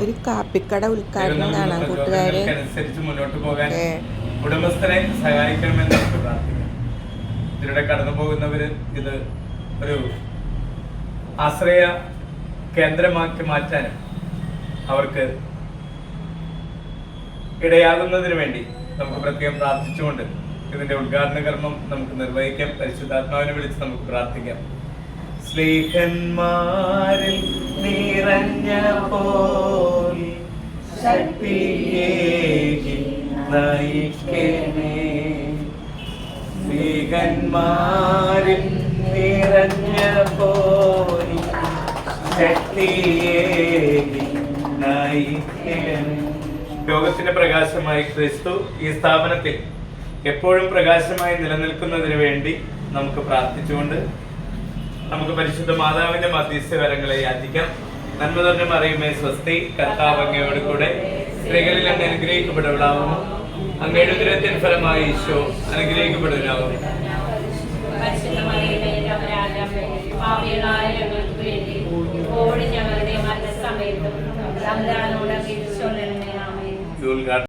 ഒരു കാപ്പിക്കട ഉദ്ഘാടനമാണ് കൂട്ടുകാരെ. മുന്നോട്ട് പോകാൻ ഉടമസ്ഥരെ സഹായിക്കണമെന്ന് നമുക്ക് പ്രാർത്ഥിക്കാം. ഇതിലൂടെ കടന്നു പോകുന്നവര് ഇത് ഒരു ആശ്രയ കേന്ദ്രമാക്കി മാറ്റാനും അവർക്ക് ഇടയാകുന്നതിന് വേണ്ടി നമുക്ക് പ്രത്യേകം പ്രാർത്ഥിച്ചുകൊണ്ട് ഇതിന്റെ ഉദ്ഘാടന കർമ്മം നമുക്ക് നിർവഹിക്കാം. പരിശുദ്ധാത്മാവിനെ വിളിച്ച് നമുക്ക് പ്രാർത്ഥിക്കാം. സ്നേഹന്മാരിൽ നിറഞ്ഞ പോൽ ശക്തിയേകി നയിക്കണേ. സ്നേഹന്മാരിൽ നിറഞ്ഞ പോൽ ശക്തിയേകി നയിക്കണേ. ലോകത്തിന്റെ പ്രകാശമായി ക്രിസ്തു ഈ സ്ഥാപനത്തിൽ എപ്പോഴും പ്രകാശമായി നിലനിൽക്കുന്നതിന് വേണ്ടി നമുക്ക് പ്രാർത്ഥിച്ചുകൊണ്ട് നമുക്ക് പരിശുദ്ധ മാതാവിന്റെ മധ്യസ്ഥ വരങ്ങളെ യാചിക്കാം. നന്മ തന്നെ മറിയുമേ സ്വസ്തി, കർത്താവ് അങ്ങയോട് കൂടെ സ്ത്രീകളിൽ അങ്ങ് അനുഗ്രഹിക്കപ്പെടലാവുന്നു. അങ്ങയുടെ ഉദരത്തിൻ ഫലമായി ഈശോ അനുഗ്രഹിക്കപ്പെടുന്നതാവുന്നു.